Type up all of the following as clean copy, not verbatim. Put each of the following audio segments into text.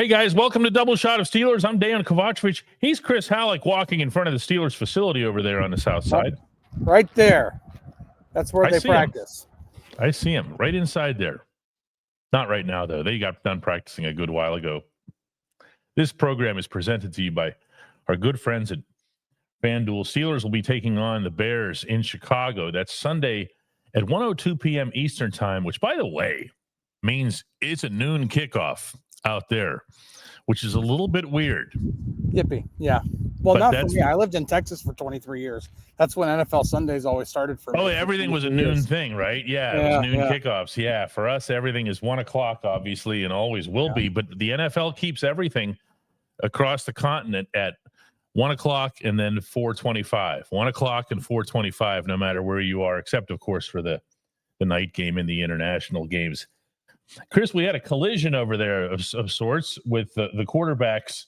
Hey, guys, welcome to Double Shot of Steelers. I'm Dejan Kovacevic. He's Chris Halleck walking in front of the Steelers facility over there on the south side. Right there. That's where they practice. I see him right inside there. Not right now, though. They got done practicing a good while ago. This program is presented to you by our good friends at FanDuel. Steelers will be taking on the Bears in Chicago. That's Sunday at 1:02 p.m. Eastern time, which, by the way, means it's a noon kickoff out there, which is a little bit weird. Yippee. Yeah. Well, not for me. I lived in Texas for 23 years. That's when NFL Sundays always started for me. Oh, everything was a noon thing, right? Yeah, it was noon kickoffs. Yeah, for us, everything is 1 o'clock, obviously, and always will be. But the NFL keeps everything across the continent at 1 o'clock and then 4:25. 1 o'clock and 4:25, no matter where you are, except, of course, for the night game and the international games. Chris, we had a collision over there of sorts with the quarterbacks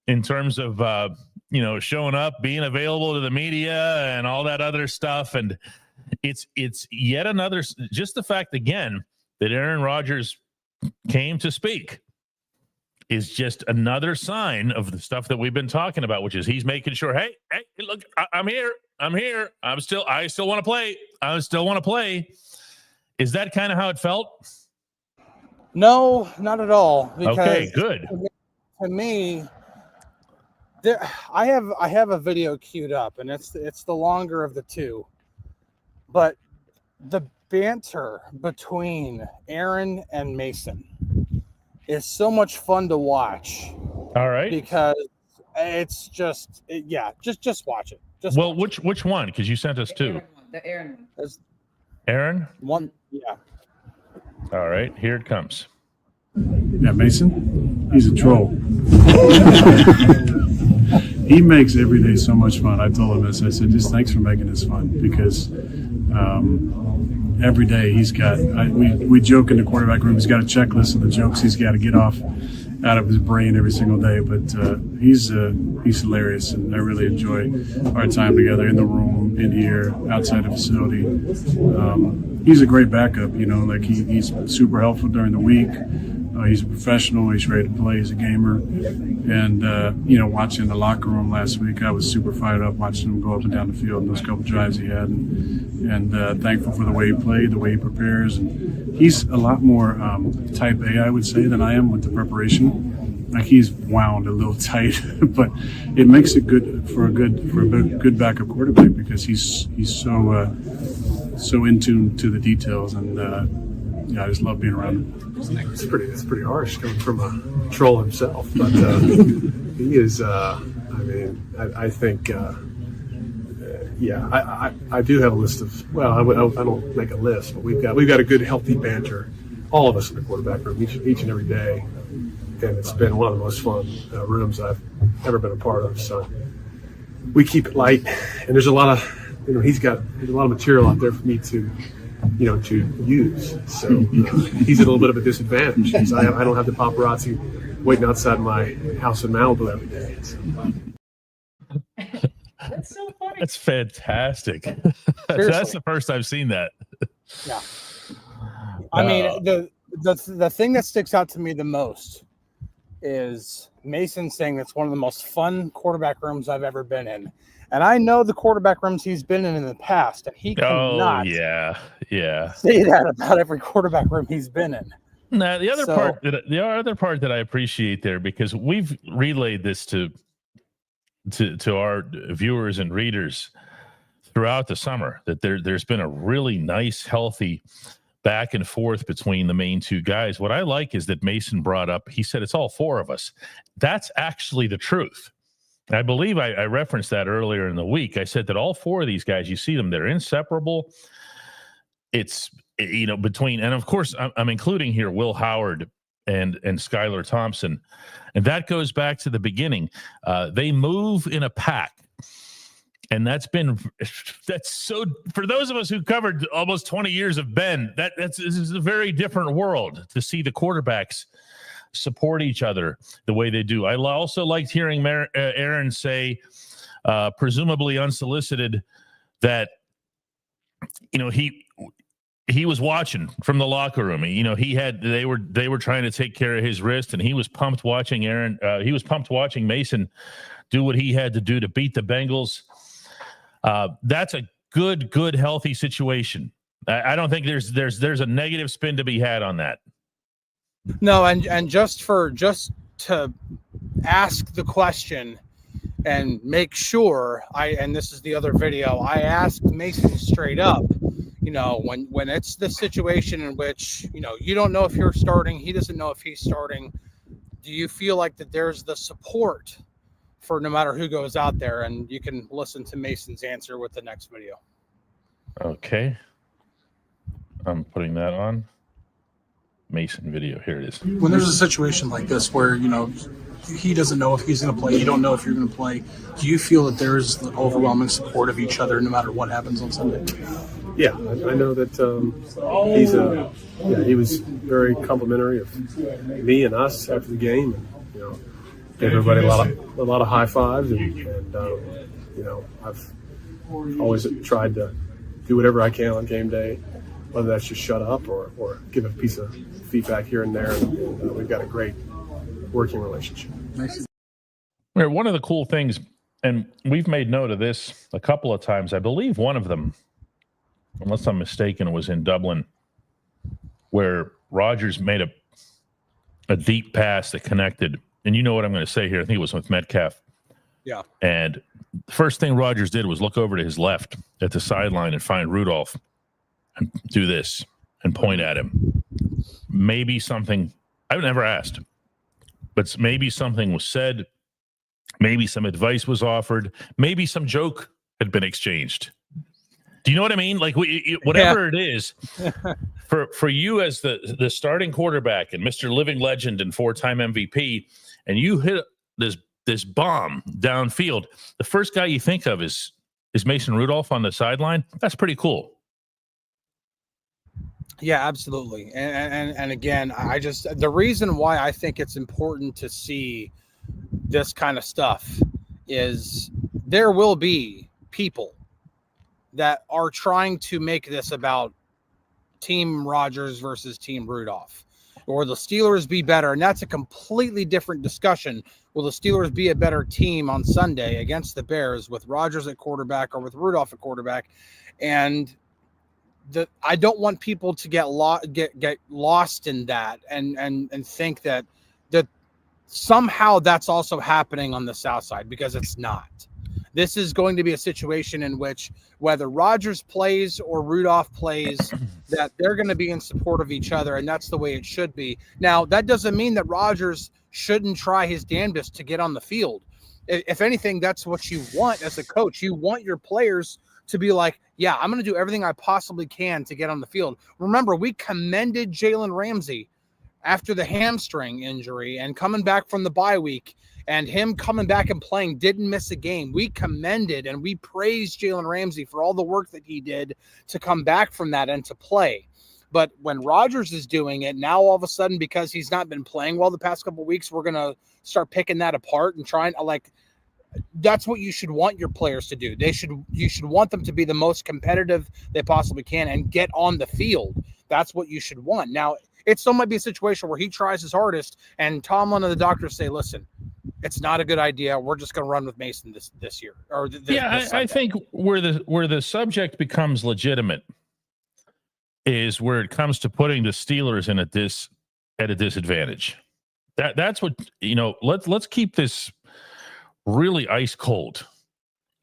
in terms of, showing up, being available to the media and all that other stuff. And it's yet another, just the fact, again, that Aaron Rodgers came to speak is just another sign of the stuff that we've been talking about, which is he's making sure, hey, look, I'm here. I still want to play. I still want to play. Is that kind of how it felt? No, not at all. Because okay, good. To me, I have a video queued up, and it's the longer of the two. But the banter between Aaron and Mason is so much fun to watch. All right, because it's just watch it. Which one? Because you sent us two. The Aaron one. Aaron? One, yeah. All right, here it comes. Yeah, Mason, he's a troll. He makes every day so much fun. I told him this. I said, just thanks for making this fun, because every day he's got, we joke in the quarterback room, he's got a checklist of the jokes he's got to get off out of his brain every single day. But he's hilarious, and I really enjoy our time together in the room, in here, outside the facility. He's a great backup, like he's super helpful during the week. He's a professional. He's ready to play. He's a gamer. And, watching the locker room last week, I was super fired up watching him go up and down the field in those couple drives he had, and thankful for the way he played, the way he prepares. And he's a lot more type A, I would say, than I am with the preparation. Like, he's wound a little tight, but it makes it good for a good backup quarterback, because he's so in tune to the details, and I just love being around him. It's pretty harsh coming from a troll himself, but he is. I think. I do have a list of. Well, I don't make a list, but we've got a good, healthy banter, all of us in the quarterback room, each and every day, and it's been one of the most fun rooms I've ever been a part of. So we keep it light, and there's a lot of, there's a lot of material out there for me to use. So he's at a little bit of a disadvantage because I don't have the paparazzi waiting outside my house in Malibu every day. So. That's so funny. That's fantastic. That's the first I've seen that. Yeah. I mean, the thing that sticks out to me the most is Mason saying that's one of the most fun quarterback rooms I've ever been in. And I know the quarterback rooms he's been in the past, and he cannot say that about every quarterback room he's been in. Now, the other part that I appreciate there, because we've relayed this to our viewers and readers throughout the summer, that there's been a really nice, healthy back and forth between the main two guys. What I like is that Mason brought up, he said, it's all four of us. That's actually the truth. I believe I referenced that earlier in the week. I said that all four of these guys, you see them, they're inseparable. It's, between, and of course, I'm including here Will Howard and Skylar Thompson. And that goes back to the beginning. They move in a pack. And that's so, for those of us who covered almost 20 years of Ben, this is a very different world to see the quarterbacks support each other the way they do. I also liked hearing Aaron say, presumably unsolicited, that he he was watching from the locker room. They were trying to take care of his wrist, and he was pumped watching watching Mason do what he had to do to beat the Bengals. That's a good, healthy situation. I don't think there's a negative spin to be had on that. No, and just to ask the question and make sure and this is the other video, I asked Mason straight up, when it's the situation in which, you don't know if you're starting, he doesn't know if he's starting, do you feel like that there's the support for no matter who goes out there? And you can listen to Mason's answer with the next video. Okay. I'm putting that on. Mason video. Here it is. When there's a situation like this where, he doesn't know if he's going to play, you don't know if you're going to play, do you feel that there's the overwhelming support of each other no matter what happens on Sunday? Yeah, I know that he was very complimentary of me and us after the game, and gave everybody a lot of high fives, and I've always tried to do whatever I can on game day, whether that's just shut up or give a piece of feedback here and there, and we've got a great working relationship. One of the cool things, and we've made note of this a couple of times, I believe one of them, unless I'm mistaken, was in Dublin, where Rodgers made a deep pass that connected. And you know what I'm going to say here. I think it was with Metcalf. Yeah. And the first thing Rodgers did was look over to his left at the sideline and find Rudolph and do this and point at him. Maybe something, I've never asked, but maybe something was said. Maybe some advice was offered. Maybe some joke had been exchanged. Do you know what I mean? Like whatever it is, for you as the starting quarterback and Mr. Living Legend and 4-time MVP, and you hit this bomb downfield, the first guy you think of is Mason Rudolph on the sideline. That's pretty cool. Yeah, absolutely. And again, the reason why I think it's important to see this kind of stuff is there will be people that are trying to make this about Team Rodgers versus Team Rudolph, or the Steelers be better. And that's a completely different discussion. Will the Steelers be a better team on Sunday against the Bears with Rodgers at quarterback or with Rudolph at quarterback? And I don't want people to get lost in that and think that somehow that's also happening on the South Side, because it's not. This is going to be a situation in which whether Rodgers plays or Rudolph plays, that they're going to be in support of each other, and that's the way it should be. Now, that doesn't mean that Rodgers shouldn't try his damnedest to get on the field. If anything, that's what you want as a coach. You want your players to be like, yeah, I'm going to do everything I possibly can to get on the field. Remember, we commended Jalen Ramsey after the hamstring injury and coming back from the bye week, and him coming back and playing, didn't miss a game. We commended and we praised Jalen Ramsey for all the work that he did to come back from that and to play. But when Rodgers is doing it, now all of a sudden, because he's not been playing well the past couple of weeks, we're going to start picking that apart and trying to, that's what you should want your players to do. You should want them to be the most competitive they possibly can and get on the field. That's what you should want. Now, it still might be a situation where he tries his hardest and Tomlin and the doctors say, listen, it's not a good idea. We're just going to run with Mason this year. Or I think where the subject becomes legitimate is where it comes to putting the Steelers at a disadvantage. That's what, let's keep this really ice cold.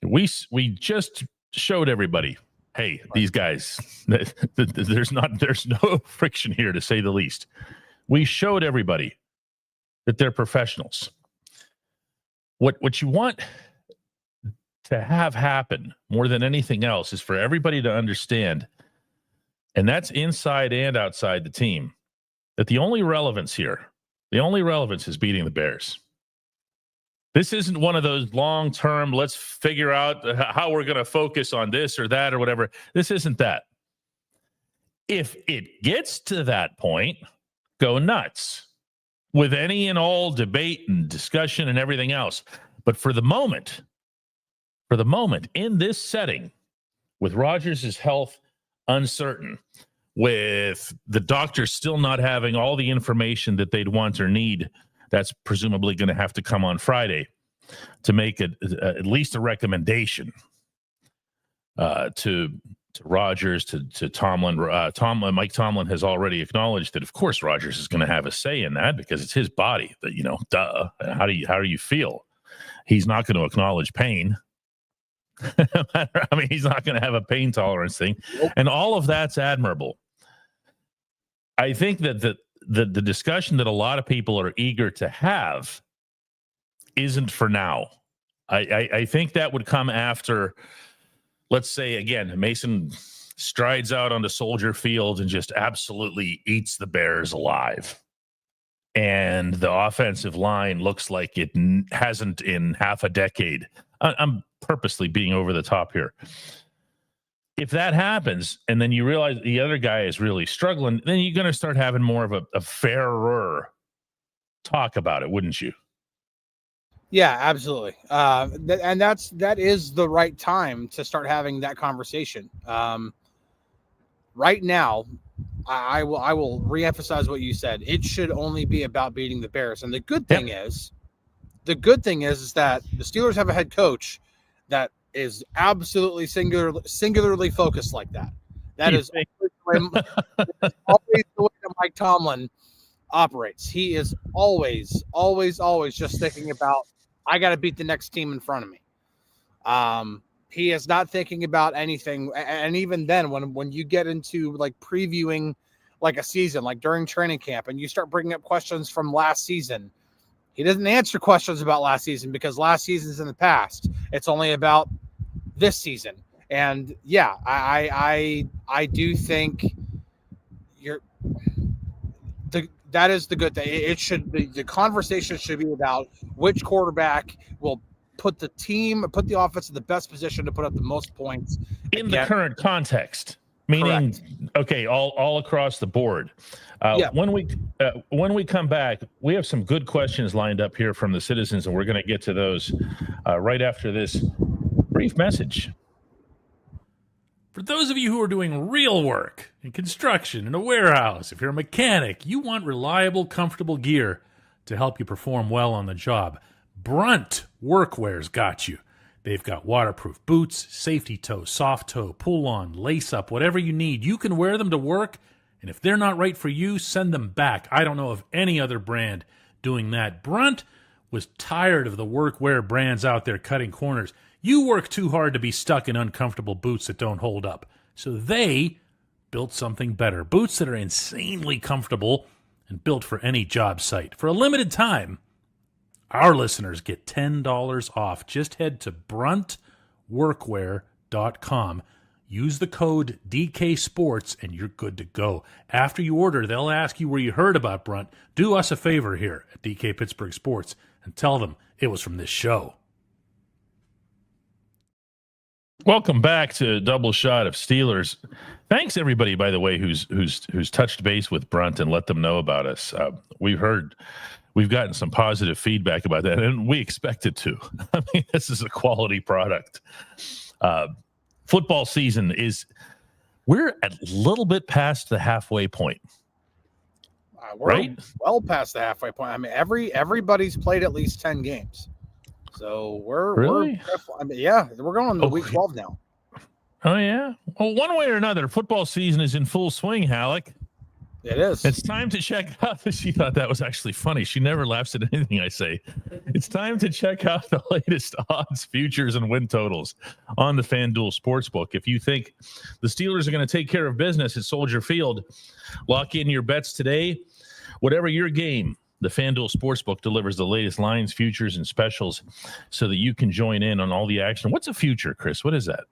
We just showed everybody, hey, these guys, there's no friction here, to say the least. We showed everybody that they're professionals. What you want to have happen more than anything else is for everybody to understand, and that's inside and outside the team, that the only relevance is beating the Bears. This isn't one of those long-term, let's figure out how we're going to focus on this or that or whatever. This isn't that. If it gets to that point, go nuts with any and all debate and discussion and everything else. But for the moment, in this setting, with Rodgers' health uncertain, with the doctors still not having all the information that they'd want or need, that's presumably going to have to come on Friday to make at least a recommendation to Rodgers, to Tomlin. Mike Tomlin has already acknowledged that, of course, Rodgers is going to have a say in that because it's his body. That, you know, duh. How do you feel? He's not going to acknowledge pain. I mean, he's not going to have a pain tolerance thing, and all of that's admirable. I think that the discussion that a lot of people are eager to have isn't for now. I think that would come after, let's say, again, Mason strides out onto Soldier Field and just absolutely eats the Bears alive. And the offensive line looks like it hasn't in half a decade. I'm purposely being over the top here. If that happens, and then you realize the other guy is really struggling, then you're going to start having more of a fairer talk about it, wouldn't you? Yeah, absolutely. And that is the right time to start having that conversation. Right now, I will reemphasize what you said. It should only be about beating the Bears. And the good thing is that the Steelers have a head coach that is absolutely singularly focused like that. That is always the way that Mike Tomlin operates. He is always just thinking about, I got to beat the next team in front of me. He is not thinking about anything. And even then, when you get into like previewing like a season, like during training camp, and you start bringing up questions from last season, he doesn't answer questions about last season because last season's in the past. It's only about this season. And yeah, I do think that is the good thing. It should be, the conversation should be about which quarterback will put the offense in the best position to put up the most points in the current context. Meaning, correct. Okay, all across the board. When we come back, we have some good questions lined up here from the citizens, and we're going to get to those right after this brief message. For those of you who are doing real work in construction, in a warehouse, if you're a mechanic, you want reliable, comfortable gear to help you perform well on the job. Brunt Workwear's got you. They've got waterproof boots, safety toe, soft toe, pull-on, lace-up, whatever you need. You can wear them to work, and if they're not right for you, send them back. I don't know of any other brand doing that. Brunt was tired of the workwear brands out there cutting corners. You work too hard to be stuck in uncomfortable boots that don't hold up. So they built something better. Boots that are insanely comfortable and built for any job site. For a limited time, our listeners get $10 off. Just head to bruntworkwear.com. Use the code DK Sports and you're good to go. After you order, they'll ask you where you heard about Brunt. Do us a favor here at DK Pittsburgh Sports and tell them it was from this show. Welcome back to Double Shot of Steelers. Thanks everybody, by the way, who's touched base with Brunt and let them know about us. We've gotten some positive feedback about that, and we expected to. I mean, this is a quality product. Football season we're a little bit past the halfway point. We're right? Well past the halfway point. I mean, everybody's played at least 10 games. So we're going to week 12 now. Oh yeah. Well, one way or another, football season is in full swing, Halleck. It is. It's time to check out. She thought that was actually funny. She never laughs at anything I say. It's time to check out the latest odds, futures, and win totals on the FanDuel Sportsbook. If you think the Steelers are going to take care of business at Soldier Field, lock in your bets today. Whatever your game, the FanDuel Sportsbook delivers the latest lines, futures, and specials so that you can join in on all the action. What's a future, Chris? What is that?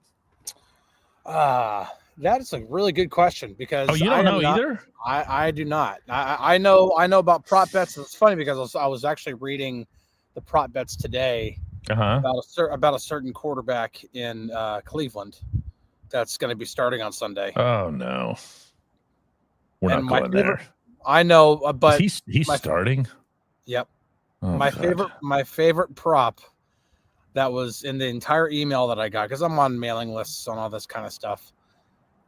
That is a really good question because you don't know either? I do not. I know about prop bets. It's funny because I was actually reading the prop bets today about a certain quarterback in Cleveland that's going to be starting on Sunday. Oh no, we're not going there. I know, but he's starting. Yep. Oh, my favorite prop that was in the entire email that I got, because I'm on mailing lists on all this kind of stuff.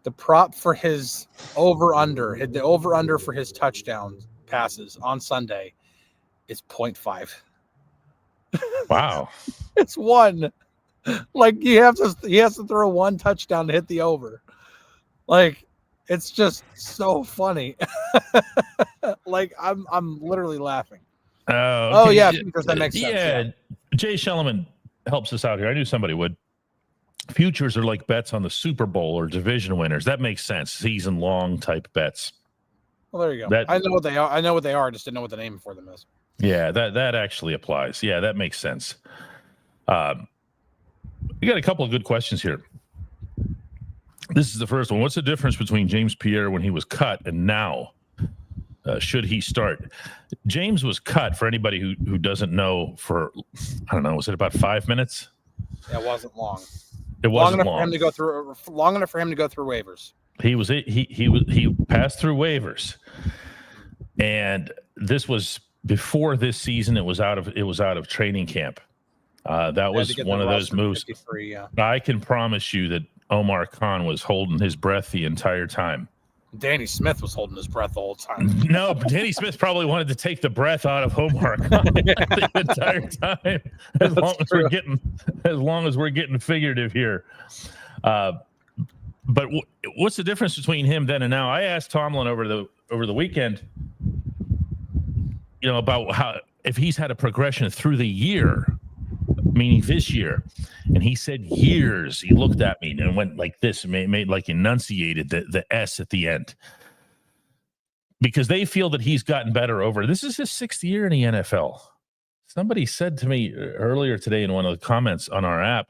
The prop for his over-under, the over-under for his touchdown passes on Sunday is 0.5. Wow. It's 1. Like he has to throw 1 touchdown to hit the over. Like it's just so funny. Like I'm literally laughing. Oh yeah, because that makes sense. Yeah. Jay Shellerman helps us out here. I knew somebody would. Futures are like bets on the Super Bowl or division winners. That makes sense. Season long type bets. Well, there you go. I know what they are. I know what they are. I just didn't know what the name for them is. Yeah, that actually applies. Yeah, that makes sense. We got a couple of good questions here. This is the first one. What's the difference between James Pierre when he was cut and now? Should he start? James was cut, for anybody who doesn't know, for, I don't know, was it about 5 minutes? Yeah, it wasn't long. It wasn't long. For him to go through, long enough for him to go through waivers. He passed through waivers, and this was before this season. It was out of training camp. That was one of those moves. Yeah. I can promise you that Omar Khan was holding his breath the entire time. Danny Smith was holding his breath the whole time. No, Danny Smith probably wanted to take the breath out of Omar Khan the entire time. As long as we're getting figurative here. But what's the difference between him then and now? I asked Tomlin over the weekend, about how if he's had a progression through the year, meaning this year, and he said years. He looked at me and went like this, and made like enunciated the S at the end, because they feel that he's gotten better over. This is his 6th year in the NFL. Somebody said to me earlier today in one of the comments on our app,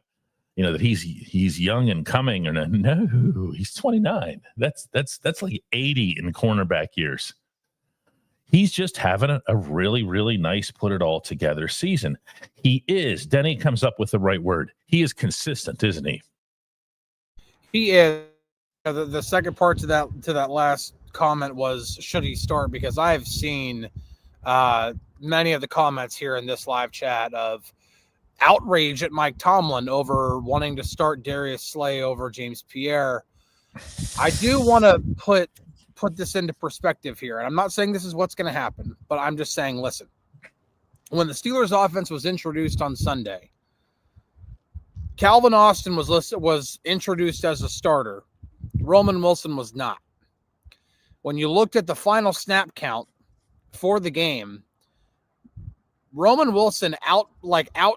that he's young and coming. Or no, he's 29. That's like 80 in cornerback years. He's just having a really, really nice put it all together season. He is. Denny comes up with the right word. He is consistent, isn't he? He is. The second part to that last comment was, should he start? Because I've seen many of the comments here in this live chat of outrage at Mike Tomlin over wanting to start Darius Slay over James Pierre. I do want to put this into perspective here. And I'm not saying this is what's going to happen, but I'm just saying, listen, when the Steelers offense was introduced on Sunday, Calvin Austin was introduced as a starter. Roman Wilson was not. When you looked at the final snap count for the game, Roman Wilson out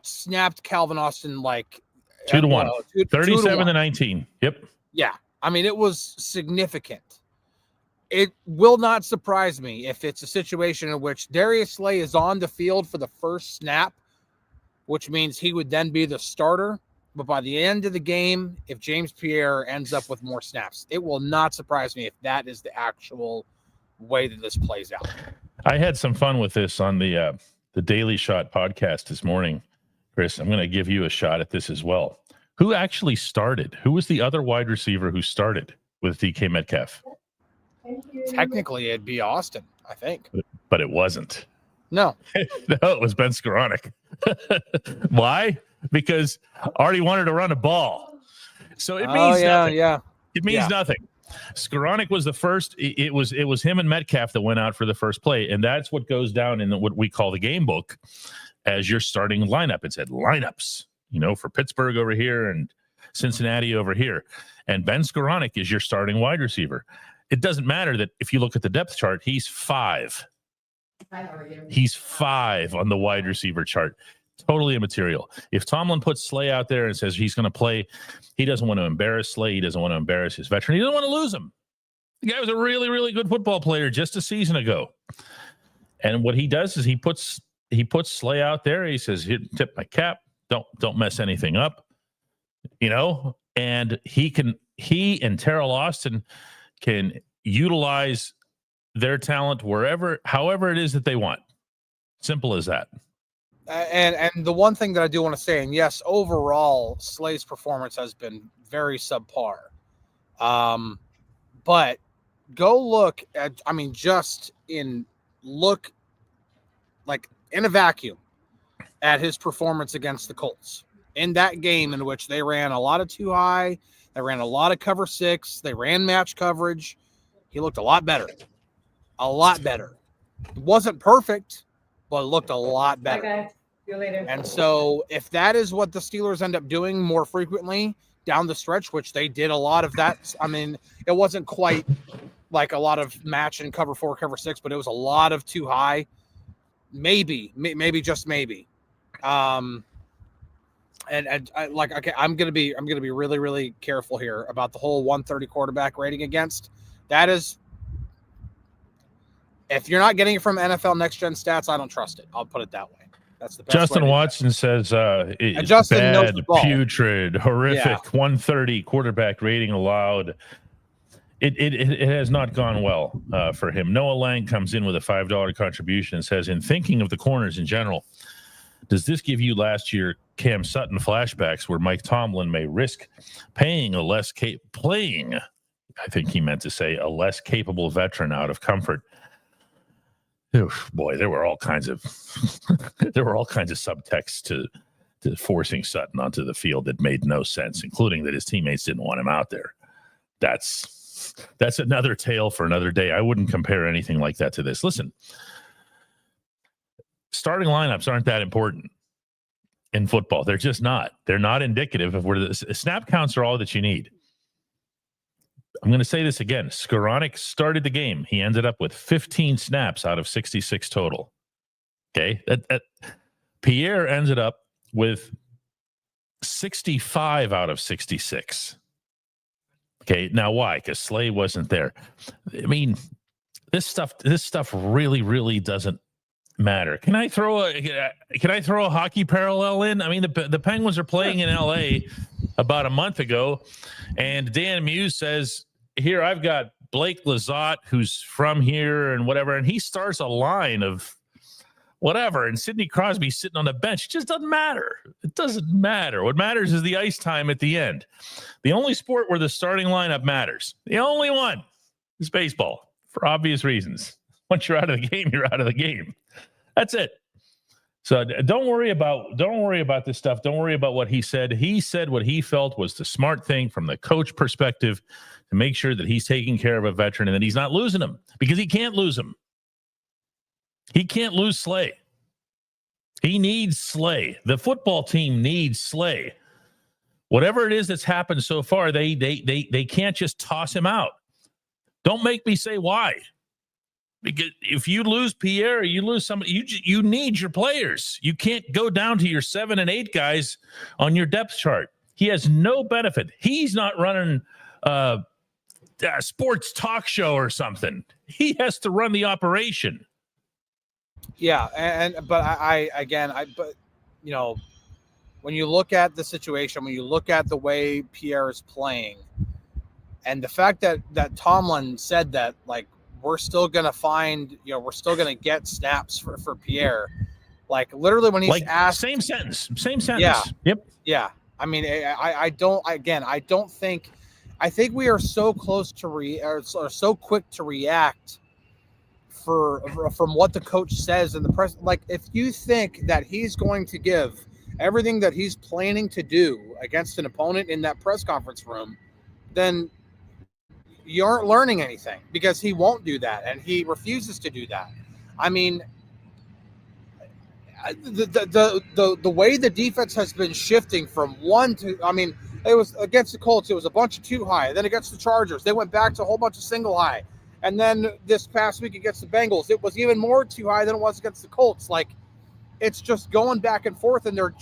snapped Calvin Austin like 2-1, 37-19. Yep. Yeah. I mean, it was significant. It will not surprise me if it's a situation in which Darius Slay is on the field for the first snap, which means he would then be the starter. But by the end of the game, if James Pierre ends up with more snaps, it will not surprise me if that is the actual way that this plays out. I had some fun with this on the Daily Shot podcast this morning. Chris, I'm going to give you a shot at this as well. Who actually started? Who was the other wide receiver who started with DK Metcalf? Technically, it'd be Austin, I think. But it wasn't. No. No, it was Ben Skoranek. Why? Because Artie wanted to run a ball. So it means nothing. Yeah. It means nothing. Skoranek was the first. It was him and Metcalf that went out for the first play. And that's what goes down in what we call the game book as your starting lineup. It said lineups, for Pittsburgh over here and Cincinnati over here. And Ben Skoranek is your starting wide receiver. It doesn't matter that if you look at the depth chart, he's 5. He's 5 on the wide receiver chart. Totally immaterial. If Tomlin puts Slay out there and says he's going to play, he doesn't want to embarrass Slay. He doesn't want to embarrass his veteran. He doesn't want to lose him. The guy was a really, really good football player just a season ago. And what he does is he puts Slay out there. He says, "Here, tip my cap. Don't mess anything up." And he and Terrell Austin can utilize their talent however it is that they want. Simple as that. And the one thing that I do want to say, and yes, overall, Slay's performance has been very subpar. But go look at, look like in a vacuum at his performance against the Colts in that game in which they ran a lot of too high, they ran a lot of cover 6, they ran match coverage, he looked a lot better. A lot better. It wasn't perfect, but it looked a lot better. Okay. See you later. And so if that is what the Steelers end up doing more frequently down the stretch, which they did a lot of that, I mean, it wasn't quite like a lot of match and cover 4, cover 6, but it was a lot of too high. Maybe just maybe. And I, like, okay, I'm gonna be really, really careful here about the whole 130 quarterback rating against. That is, if you're not getting it from NFL Next Gen Stats, I don't trust it. I'll put it that way. That's the best Justin way Watson says Justin knows bad, the ball. putrid, horrific, 130 quarterback rating allowed. It has not gone well for him. Noah Lang comes in with a $5 contribution and says, in thinking of the corners in general, does this give you last year Cam Sutton flashbacks where Mike Tomlin may risk paying a less playing, I think he meant to say, a less capable veteran out of comfort? Oof, boy, there were all kinds of subtexts to forcing Sutton onto the field that made no sense, including that his teammates didn't want him out there. That's another tale for another day. I wouldn't compare anything like that to this. Listen, starting lineups aren't that important in football. They're just not. They're not indicative of where the snap counts are all that you need. I'm going to say this again. Skoranek started the game. He ended up with 15 snaps out of 66 total. Okay. Pierre ended up with 65 out of 66. Okay. Now why? Because Slay wasn't there. I mean, this stuff really, really doesn't matter. Can I throw a hockey parallel in? I mean, the Penguins are playing in LA about a month ago, and Dan Muse says, here, I've got Blake Lizotte, who's from here and whatever, and he starts a line of whatever, and Sidney Crosby's sitting on the bench. It just doesn't matter. It doesn't matter. What matters is the ice time at the end. The only sport where the starting lineup matters, the only one, is baseball, for obvious reasons. Once you're out of the game, you're out of the game. That's it. So don't worry about this stuff. Don't worry about what he said. He said what he felt was the smart thing from the coach perspective to make sure that he's taking care of a veteran and that he's not losing him, because he can't lose him. He can't lose Slay. He needs Slay. The football team needs Slay. Whatever it is that's happened so far, they can't just toss him out. Don't make me say why. Because if you lose Pierre, you lose somebody. You need your players. You can't go down to your 7 and 8 guys on your depth chart. He has no benefit. He's not running a sports talk show or something. He has to run the operation. Yeah, but you know, when you look at the situation, when you look at the way Pierre is playing, and the fact that Tomlin said that, like, we're still going to get snaps for Pierre. Like, literally when he's asked. Same sentence. Yeah. Yep. Yeah. I mean, I think we are so close to so quick to react from what the coach says in the press. Like, if you think that he's going to give everything that he's planning to do against an opponent in that press conference room, then you aren't learning anything, because he won't do that, and he refuses to do that. I mean, the way the defense has been shifting from one to, I mean, it was against the Colts, it was a bunch of too high. Then against the Chargers, they went back to a whole bunch of single high. And then this past week against the Bengals, it was even more too high than it was against the Colts. Like, it's just going back and forth, and they're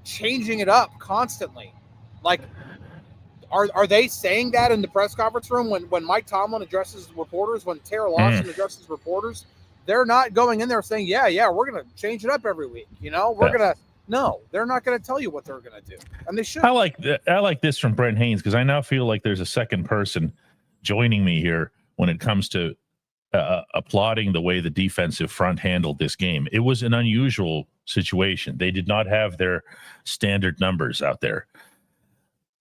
changing it up constantly. Like, Are they saying that in the press conference room when Mike Tomlin addresses reporters, when Tara Lawson addresses reporters? They're not going in there saying, yeah, we're going to change it up every week. You know, no, they're not going to tell you what they're going to do. And they should. I like this from Brent Haynes, because I now feel like there's a second person joining me here when it comes to applauding the way the defensive front handled this game. It was an unusual situation. They did not have their standard numbers out there.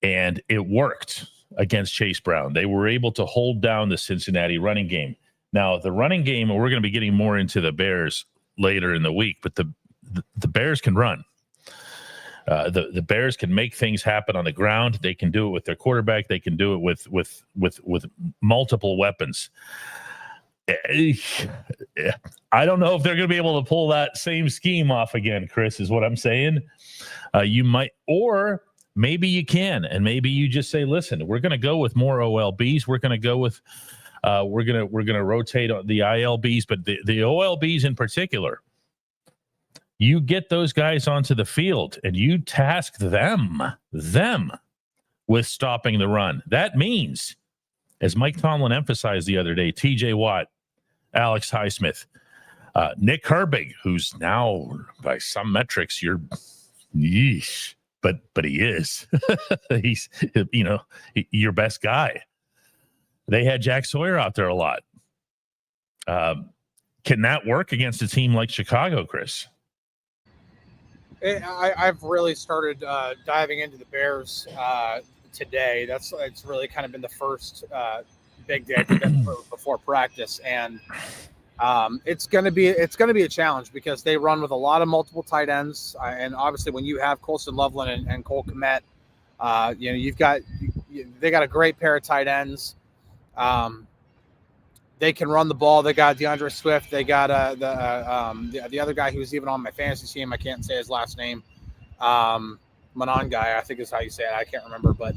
And it worked against Chase Brown. They were able to hold down the Cincinnati running game. Now, the running game, we're going to be getting more into the Bears later in the week, but the Bears can run. The Bears can make things happen on the ground. They can do it with their quarterback. They can do it with multiple weapons. I don't know if they're going to be able to pull that same scheme off again, Chris, is what I'm saying. You might, or maybe you can, and maybe you just say, listen, we're going to go with more OLBs. We're going to go with we're going to rotate the ILBs, but the OLBs in particular, you get those guys onto the field and you task them with stopping the run. That means, as Mike Tomlin emphasized the other day, TJ Watt, Alex Highsmith, Nick Herbig, who's now by some metrics, yeesh, but he is. He's, your best guy. They had Jack Sawyer out there a lot. Can that work against a team like Chicago, Chris? I've really started diving into the Bears today. It's really kind of been the first big day before practice, and it's going to be a challenge because they run with a lot of multiple tight ends, and obviously when you have Colson Loveland and Cole Kmet, they got a great pair of tight ends. They can run the ball. They got DeAndre Swift. They got the other guy who's even on my fantasy team. I can't say his last name. Manon guy, I think is how you say it. I can't remember, but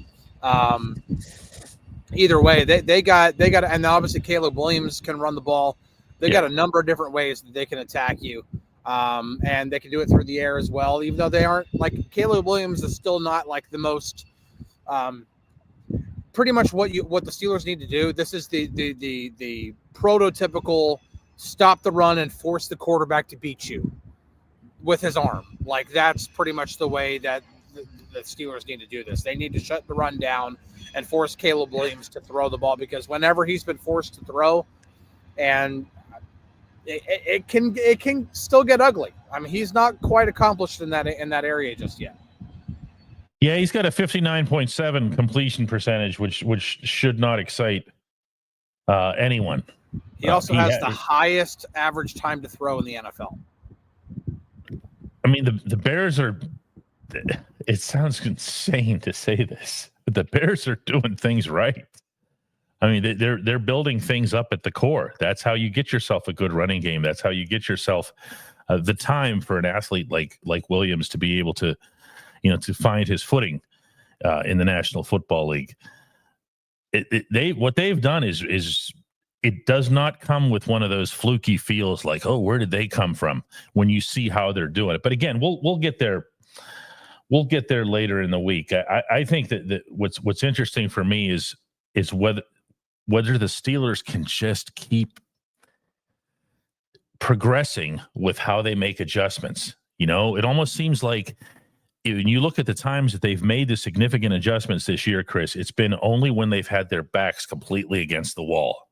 either way, they got, and obviously Caleb Williams can run the ball. They got a number of different ways that they can attack you, and they can do it through the air as well. Even though they aren't, like, Caleb Williams is still not like the most. Pretty much what the Steelers need to do. This is the prototypical stop the run and force the quarterback to beat you with his arm. Like, that's pretty much the way that the Steelers need to do this. They need to shut the run down and force Caleb Williams to throw the ball, because whenever he's been forced to throw, and it can still get ugly. I mean, he's not quite accomplished in that area just yet. Yeah, he's got a 59.7 completion percentage, which should not excite anyone. He also has the highest average time to throw in the NFL. I mean, the Bears are. It sounds insane to say this, but the Bears are doing things right. I mean, they're building things up at the core. That's how you get yourself a good running game. That's how you get yourself the time for an athlete like Williams to be able to, to find his footing in the National Football League. What they've done is it does not come with one of those fluky feels like, oh, where did they come from, when you see how they're doing it. But again, we'll get there. We'll get there later in the week. I think that what's interesting for me is whether the Steelers can just keep progressing with how they make adjustments. It almost seems like, when you look at the times that they've made the significant adjustments this year, Chris, it's been only when they've had their backs completely against the wall.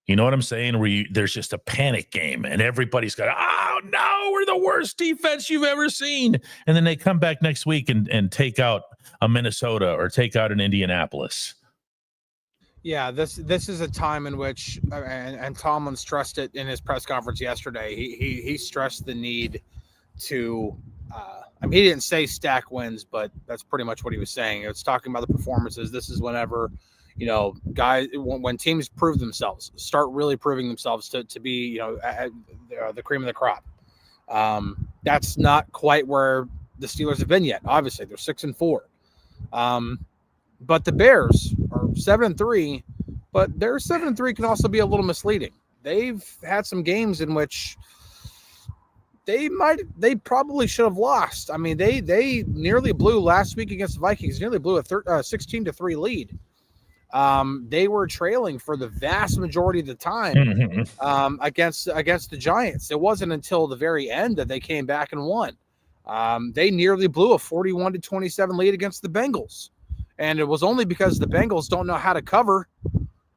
You know what I'm saying? Where there's just a panic game and everybody's got, oh no, we're the worst defense you've ever seen. And then they come back next week and take out a Minnesota or take out an Indianapolis. Yeah, this is a time in which, and Tomlin stressed it in his press conference yesterday. He stressed the need to. He didn't say stack wins, but that's pretty much what he was saying. It's talking about the performances. This is whenever, guys, when teams prove themselves, start really proving themselves to be, the cream of the crop. That's not quite where the Steelers have been yet. Obviously, they're 6-4. But the Bears are 7-3, but their 7-3 can also be a little misleading. They've had some games in which they probably should have lost. I mean, they nearly blew last week against the Vikings, nearly blew a 16-3 lead. They were trailing for the vast majority of the time against the Giants. It wasn't until the very end that they came back and won. They nearly blew a 41-27 lead against the Bengals. And it was only because the Bengals don't know how to cover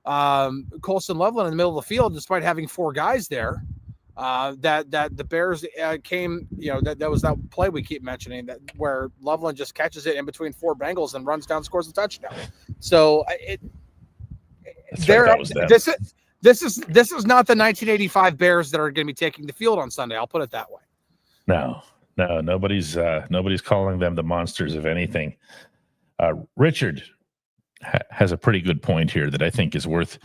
Colson Loveland in the middle of the field, despite having four guys there. That the Bears came, that was that play we keep mentioning, that where Loveland just catches it in between four Bengals and runs down, scores a touchdown. So this is not the 1985 Bears that are going to be taking the field on Sunday. I'll put it that way. No, No, nobody's calling them the monsters of anything. Richard has a pretty good point here that I think is worth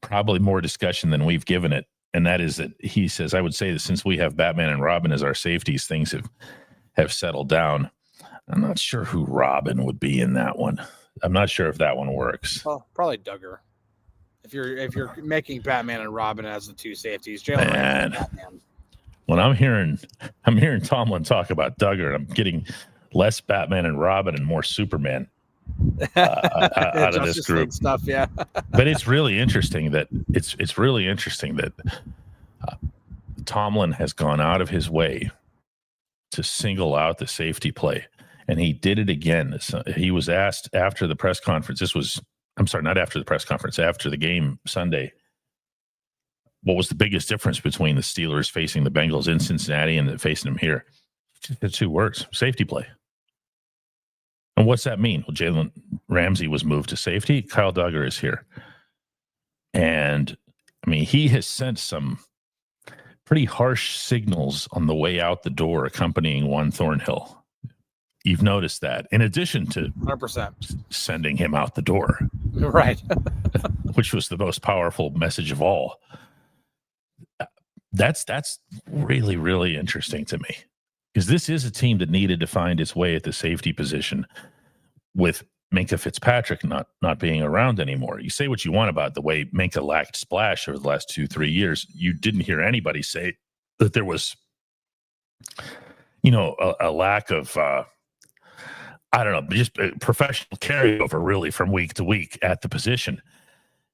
probably more discussion than we've given it. And that is that he says, I would say that since we have Batman and Robin as our safeties, things have settled down. I'm not sure who Robin would be in that one. I'm not sure if that one works. Well, probably Duggar. If you're making Batman and Robin as the two safeties, Jalen Ramsey, Batman. When I'm hearing Tomlin talk about Duggar, I'm getting less Batman and Robin and more Superman out of this group stuff. Yeah, but it's really interesting that Tomlin has gone out of his way to single out the safety play, and he did it again. He was asked after the press conference. Not after the press conference, after the game Sunday. What was the biggest difference between the Steelers facing the Bengals in Cincinnati and facing them here? The two words: safety play. And what's that mean? Well, Jalen Ramsey was moved to safety. Kyle Duggar is here. And, I mean, he has sent some pretty harsh signals on the way out the door accompanying Juan Thornhill. You've noticed that, in addition to 100% sending him out the door. Right. Which was the most powerful message of all. That's really, really interesting to me, because this is a team that needed to find its way at the safety position with Minkah Fitzpatrick not being around anymore. You say what you want about the way Minkah lacked splash over the last 2-3 years. You didn't hear anybody say that there was, a lack of, just professional carryover really from week to week at the position.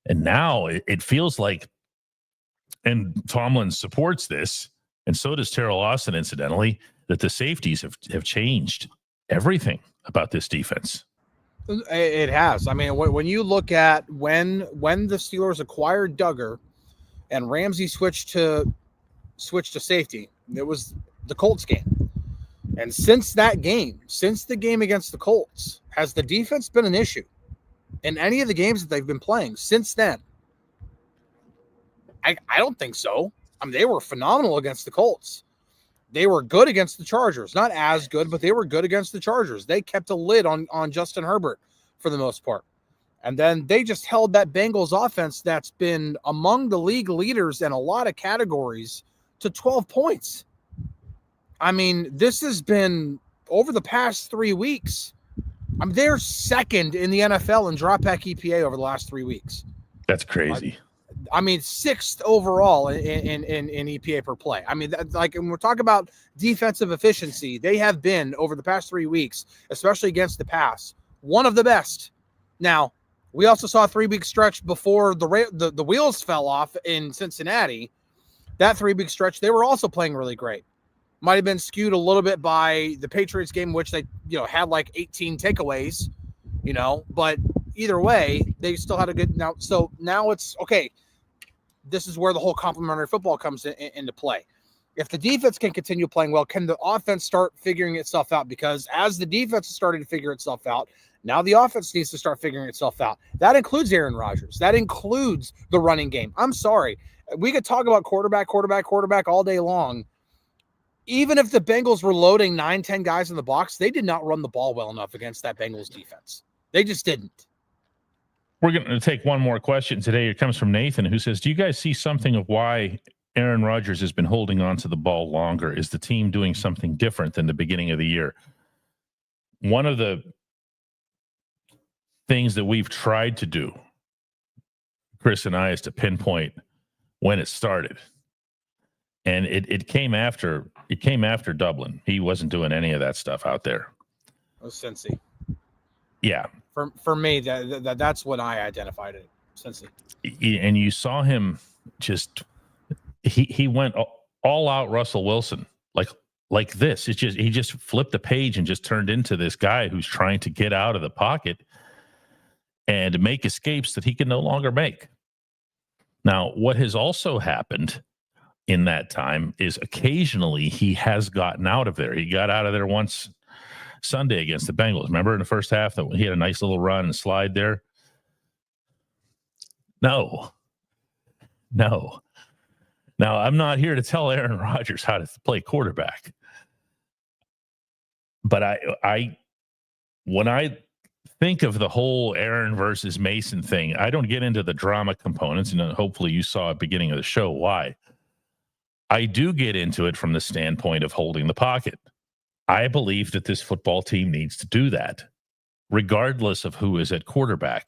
And now it feels like, and Tomlin supports this, and so does Terrell Austin, incidentally, that the safeties have changed everything about this defense. It has. I mean, when you look at when the Steelers acquired Duggar and Ramsey switched to safety, it was the Colts game. And since the game against the Colts, has the defense been an issue in any of the games that they've been playing since then? I don't think so. I mean, they were phenomenal against the Colts. They were good against the Chargers. Not as good, but they were good against the Chargers. They kept a lid on Justin Herbert for the most part. And then they just held that Bengals offense that's been among the league leaders in a lot of categories to 12 points. I mean, this has been over the past 3 weeks. I mean, they're second in the NFL in dropback EPA over the last 3 weeks. That's crazy. I mean, sixth overall in EPA per play. I mean, like, when we're talking about defensive efficiency, they have been over the past 3 weeks, especially against the pass, one of the best. Now, we also saw a 3-week stretch before the wheels fell off in Cincinnati. That 3-week stretch, they were also playing really great. Might have been skewed a little bit by the Patriots game, which they had like 18 takeaways, but either way, they still had a good now. So now it's okay. This is where the whole complementary football comes into play. If the defense can continue playing well, can the offense start figuring itself out? Because as the defense is starting to figure itself out, now the offense needs to start figuring itself out. That includes Aaron Rodgers. That includes the running game. I'm sorry. We could talk about quarterback all day long. Even if the Bengals were loading 9-10 guys in the box, they did not run the ball well enough against that Bengals defense. They just didn't. We're going to take one more question today. It comes from Nathan, who says, do you guys see something of why Aaron Rodgers has been holding on to the ball longer? Is the team doing something different than the beginning of the year? One of the things that we've tried to do, Chris and I, is to pinpoint when it started. And it came after Dublin. He wasn't doing any of that stuff out there. It was Cincy. Yeah. For me, that's what I identified it. Cincy. And you saw him just he went all out Russell Wilson like this. It's just he just flipped the page and just turned into this guy who's trying to get out of the pocket and make escapes that he can no longer make. Now, what has also happened in that time is occasionally he has gotten out of there. He got out of there once Sunday against the Bengals. Remember in the first half that he had a nice little run and slide there? No. Now, I'm not here to tell Aaron Rodgers how to play quarterback. But when I think of the whole Aaron versus Mason thing, I don't get into the drama components, and hopefully you saw at the beginning of the show why. I do get into it from the standpoint of holding the pocket. I believe that this football team needs to do that, regardless of who is at quarterback.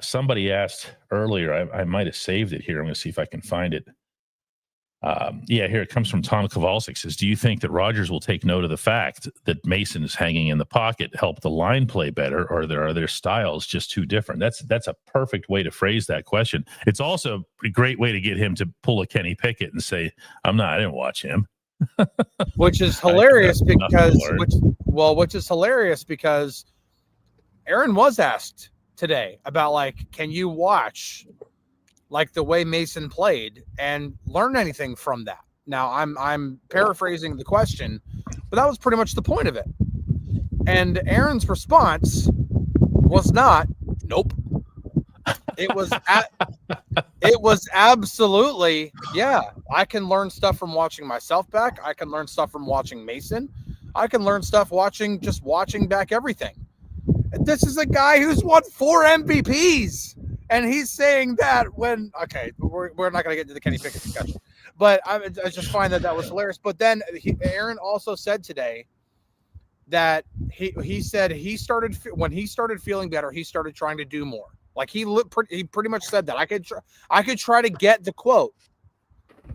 Somebody asked earlier, I might have saved it here. I'm going to see if I can find it. Here it comes from Tom Kovalcic. Says, do you think that Rodgers will take note of the fact that Mason is hanging in the pocket, help the line play better, or are their styles just too different? That's a perfect way to phrase that question. It's also a great way to get him to pull a Kenny Pickett and say, I didn't watch him. Which is hilarious which is hilarious because Aaron was asked today about, like, can you watch like the way Mason played and learn anything from that? Now I'm paraphrasing the question, but that was pretty much the point of it. And Aaron's response was not, nope. It was absolutely, yeah, I can learn stuff from watching myself back. I can learn stuff from watching Mason. I can learn stuff watching back everything. This is a guy who's won 4 MVPs. And he's saying that we're not going to get into the Kenny Pickett discussion, but I just find that was hilarious. But then Aaron also said today that he said when he started feeling better, he started trying to do more. Like he pretty much said that. I could try to get the quote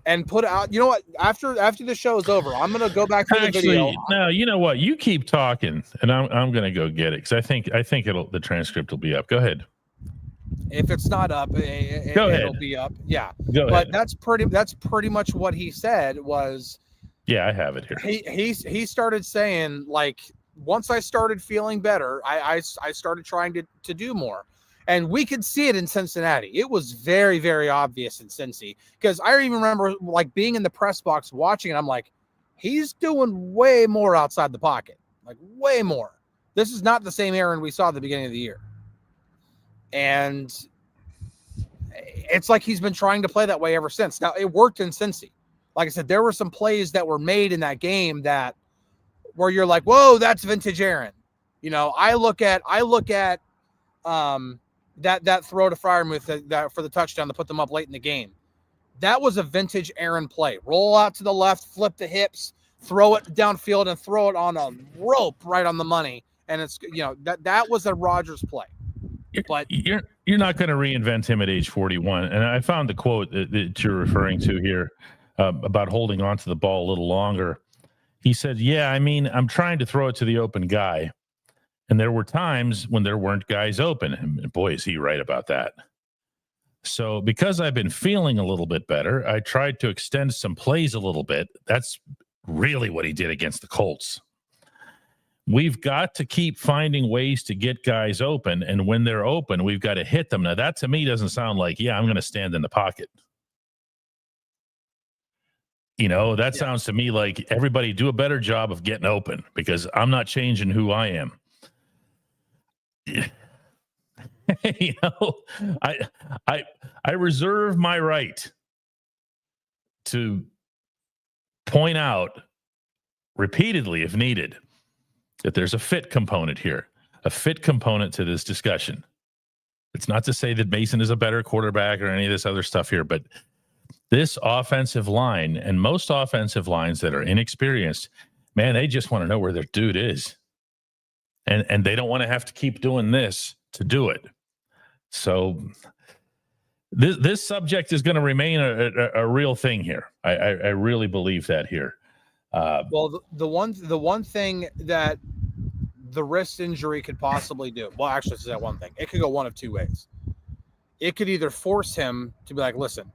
and put out. You know what? After the show is over, I'm going to go back to the video. No, you know what? You keep talking, and I'm going to go get it because I think the transcript will be up. Go ahead. If it's not up, it'll be up. Yeah. Go ahead. That's pretty much what he said was. Yeah, I have it here. He started saying, like, once I started feeling better, I started trying to do more. And we could see it in Cincinnati. It was very, very obvious in Cincy. Because I even remember, like, being in the press box watching it. I'm like, he's doing way more outside the pocket. Like, way more. This is not the same Aaron we saw at the beginning of the year. And it's like he's been trying to play that way ever since. Now, it worked in Cincy. Like I said, there were some plays that were made in that game where you're like, whoa, that's vintage Aaron. You know, I look at that throw to Freiermuth that for the touchdown to put them up late in the game. That was a vintage Aaron play. Roll out to the left, flip the hips, throw it downfield, and throw it on a rope right on the money. And it's, that was a Rodgers play. But you're not going to reinvent him at age 41. And I found the quote that you're referring to here about holding on to the ball a little longer. He said, yeah, I'm trying to throw it to the open guy. And there were times when there weren't guys open. And boy, is he right about that. So because I've been feeling a little bit better, I tried to extend some plays a little bit. That's really what he did against the Colts. We've got to keep finding ways to get guys open. And when they're open, we've got to hit them. Now, that to me doesn't sound like, I'm going to stand in the pocket. That sounds to me like everybody do a better job of getting open because I'm not changing who I am. I reserve my right to point out repeatedly, if needed, that there's a fit component here, a fit component to this discussion. It's not to say that Mason is a better quarterback or any of this other stuff here, but this offensive line and most offensive lines that are inexperienced, man, they just want to know where their dude is. And they don't want to have to keep doing this to do it. So this subject is going to remain a real thing here. I really believe that here. Well, the one thing that the wrist injury could possibly do, well, actually, it's that one thing. It could go one of two ways. It could either force him to be like, listen,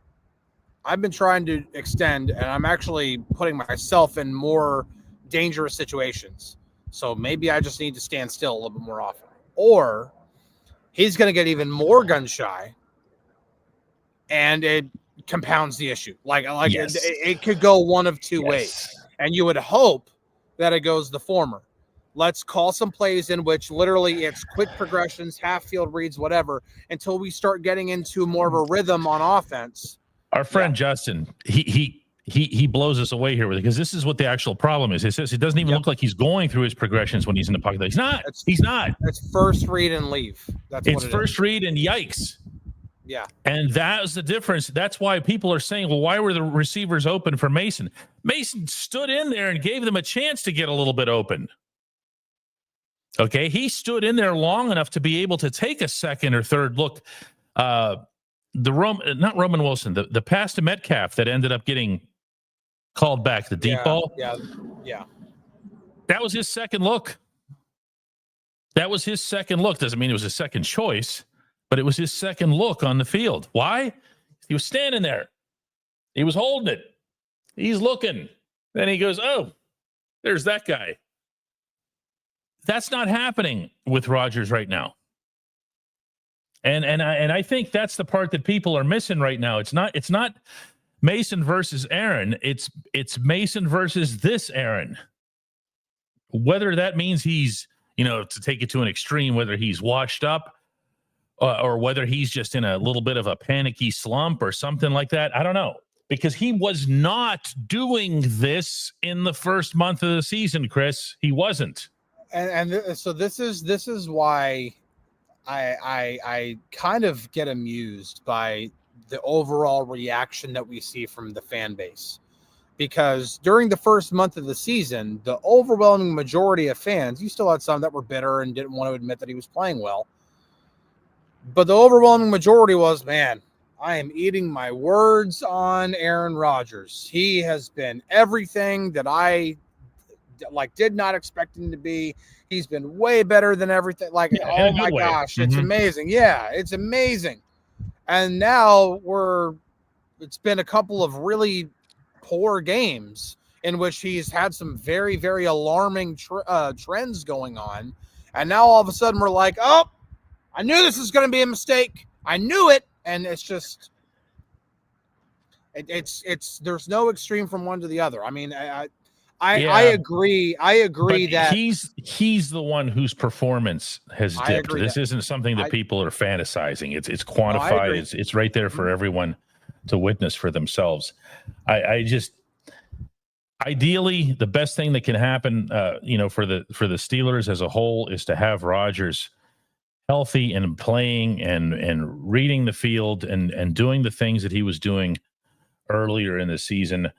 I've been trying to extend, and I'm actually putting myself in more dangerous situations. So maybe I just need to stand still a little bit more often. Or he's going to get even more gun shy, and it compounds the issue. Yes. It could go one of two ways. And you would hope that it goes the former. Let's call some plays in which literally it's quick progressions, half field reads, whatever, until we start getting into more of a rhythm on offense. Our friend Justin, he he blows us away here because this is what the actual problem is. It says it doesn't even look like he's going through his progressions when he's in the pocket. He's not. He's not. It's first read and leave. It's first read and yikes. Yeah. And that is the difference. That's why people are saying, well, why were the receivers open for Mason? Mason stood in there and gave them a chance to get a little bit open. Okay. He stood in there long enough to be able to take a second or third look. Not Roman Wilson, the pass to Metcalf that ended up getting called back, the deep ball. Yeah. That was his second look. Doesn't mean it was his second choice, but it was his second look on the field. Why? He was standing there. He was holding it. He's looking. Then he goes, oh, there's that guy. That's not happening with Rodgers right now. And I think that's the part that people are missing right now. It's not Mason versus Aaron. It's Mason versus this Aaron. Whether that means he's, to take it to an extreme, whether he's washed up or whether he's just in a little bit of a panicky slump or something like that. I don't know, because he was not doing this in the first month of the season, Chris. He wasn't. So this is why I kind of get amused by the overall reaction that we see from the fan base, because during the first month of the season, the overwhelming majority of fans, you still had some that were bitter and didn't want to admit that he was playing well, but the overwhelming majority was, man, I am eating my words on Aaron Rodgers. He has been everything that I did not expect him to be. He's been way better than everything. Oh my gosh, it's amazing. Yeah, it's amazing. And now it's been a couple of really poor games in which he's had some very, very alarming trends going on. And now all of a sudden we're like, oh, I knew this was going to be a mistake. I knew it. And it's just, there's no extreme from one to the other. I mean, I agree. But that he's the one whose performance has dipped. This isn't something that people are fantasizing. It's quantified. It's right there for everyone to witness for themselves. I just, ideally, the best thing that can happen, for the Steelers as a whole, is to have Rodgers healthy and playing and reading the field and doing the things that he was doing earlier in the season.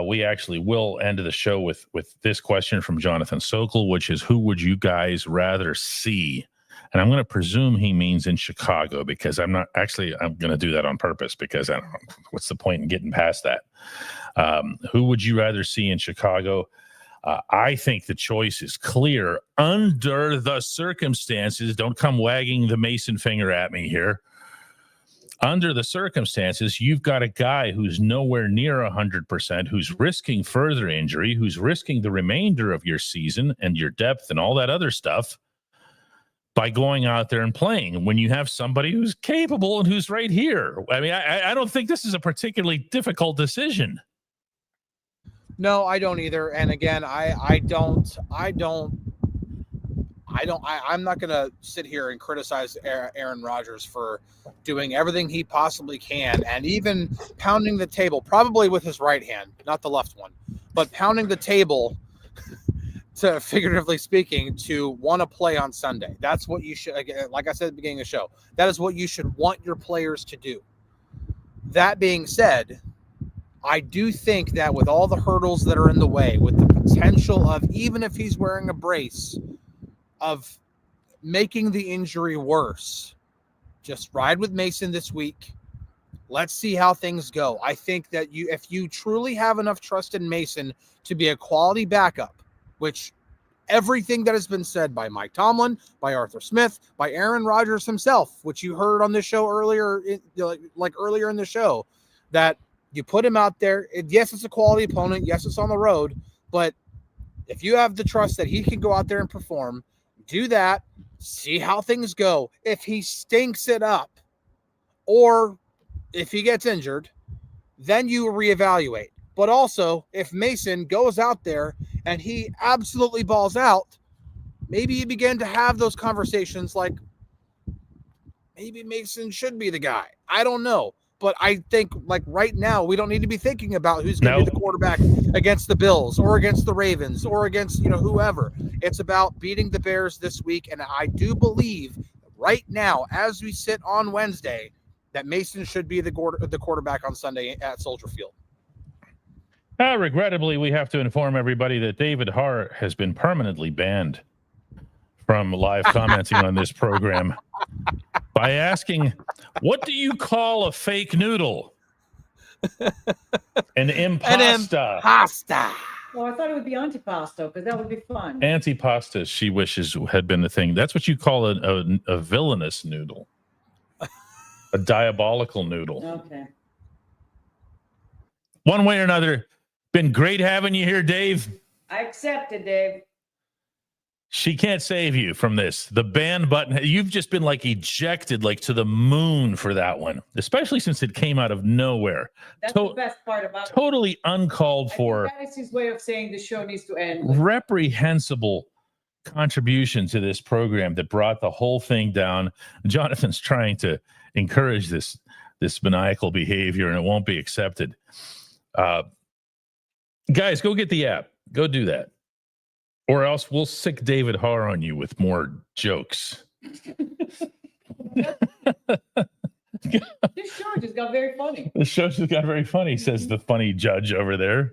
We actually will end the show with this question from Jonathan Sokol, which is, who would you guys rather see? And I'm going to presume he means in Chicago, because I'm going to do that on purpose, because I don't know, what's the point in getting past that? Who would you rather see in Chicago? I think the choice is clear under the circumstances. Don't come wagging the Mason finger at me here. Under the circumstances, you've got a guy who's nowhere near 100%, who's risking further injury, who's risking the remainder of your season and your depth and all that other stuff by going out there and playing, when you have somebody who's capable and who's right here. I mean, I don't think this is a particularly difficult decision. No, I don't either. And again, I'm not going to sit here and criticize Aaron Rodgers for doing everything he possibly can, and even pounding the table, probably with his right hand, not the left one, but pounding the table, to figuratively speaking, to want to play on Sunday. That's what you should, like I said at the beginning of the show, that is what you should want your players to do. That being said, I do think that with all the hurdles that are in the way, with the potential of, even if he's wearing a brace, of making the injury worse, just ride with Mason this week. Let's see how things go. I think that if you truly have enough trust in Mason to be a quality backup, which everything that has been said by Mike Tomlin, by Arthur Smith, by Aaron Rodgers himself, which you heard on this show earlier, earlier in the show, that you put him out there. Yes, it's a quality opponent. Yes, it's on the road. But if you have the trust that he can go out there and perform, do that, see how things go. If he stinks it up, or if he gets injured, then you reevaluate. But also, if Mason goes out there and he absolutely balls out, maybe you begin to have those conversations like, maybe Mason should be the guy. I don't know. But I think like right now, we don't need to be thinking about who's going to be the quarterback against the Bills or against the Ravens or against, whoever. It's about beating the Bears this week. And I do believe right now, as we sit on Wednesday, that Mason should be the quarterback on Sunday at Soldier Field. Regrettably, we have to inform everybody that David Hart has been permanently banned from live commenting on this program by asking, what do you call a fake noodle? An impasta. Well, I thought it would be antipasto because that would be fun. Antipasta, she wishes had been the thing. That's what you call a villainous noodle. A diabolical noodle. Okay. One way or another, been great having you here, Dave. I accept it, Dave. She can't save you from this. The ban button, you've just been like ejected like to the moon for that one, especially since it came out of nowhere. That's the best part about it. Totally uncalled for. That is his way of saying the show needs to end. Reprehensible contribution to this program that brought the whole thing down. Jonathan's trying to encourage this maniacal behavior, and it won't be accepted. Guys, go get the app. Go do that. Or else we'll sick David Haar on you with more jokes. This show just got very funny. The show just got very funny, says the funny judge over there.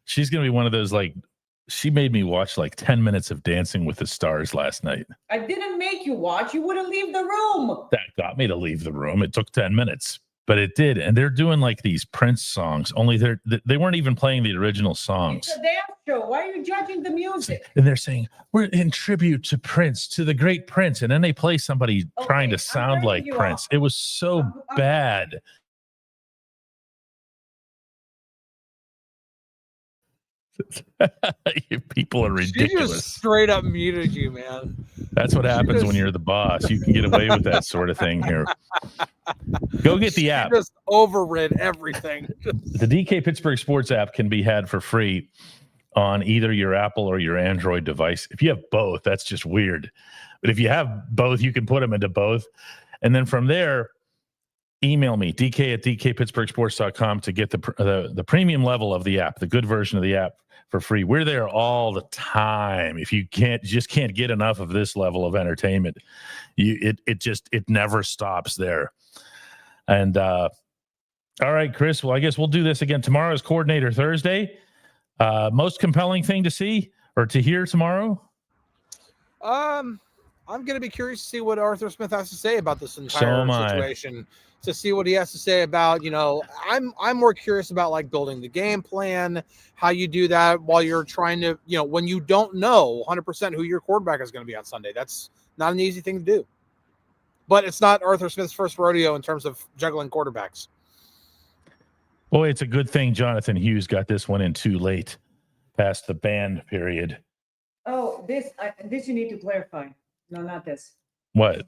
She's going to be one of those, like, she made me watch like 10 minutes of Dancing with the Stars last night. I didn't make you watch. You wouldn't leave the room. That got me to leave the room. It took 10 minutes. But it did, and they're doing like these Prince songs. Only they weren't even playing the original songs. It's a dance show. Why are you judging the music? And they're saying we're in tribute to Prince, to the great Prince, and then they play somebody trying to sound like Prince. It was so bad. People are ridiculous. She just straight up muted you, man. That's what happens when you're the boss. You can get away with that sort of thing here. Go get the app. Just overrid everything. The DK Pittsburgh Sports app can be had for free on either your Apple or your Android device. If you have both, that's just weird. But if you have both, you can put them into both. And then from there, email me, dk@dkpittsburghsports.com, to get the premium level of the app, the good version of the app, for free. We're there all the time. If you just can't get enough of this level of entertainment, it never stops there. And all right, Chris. Well, I guess we'll do this again tomorrow. Is Coordinator Thursday. Most compelling thing to see or to hear tomorrow? I'm going to be curious to see what Arthur Smith has to say about this entire situation. To see what he has to say about, I'm more curious about like building the game plan, how you do that while you're trying to, when you don't know 100% who your quarterback is going to be on Sunday. That's not an easy thing to do. But it's not Arthur Smith's first rodeo in terms of juggling quarterbacks. Boy, it's a good thing Jonathan Hughes got this one in too late, past the ban period. Oh, this you need to clarify. No, not this. What?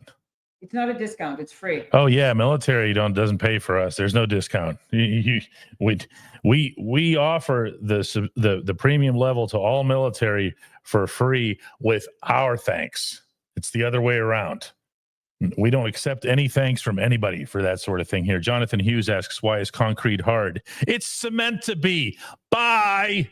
It's not a discount. It's free. Oh yeah, military doesn't pay for us. There's no discount. We offer the premium level to all military for free with our thanks. It's the other way around. We don't accept any thanks from anybody for that sort of thing here. Jonathan Hughes asks, why is concrete hard? It's cement to be. Bye.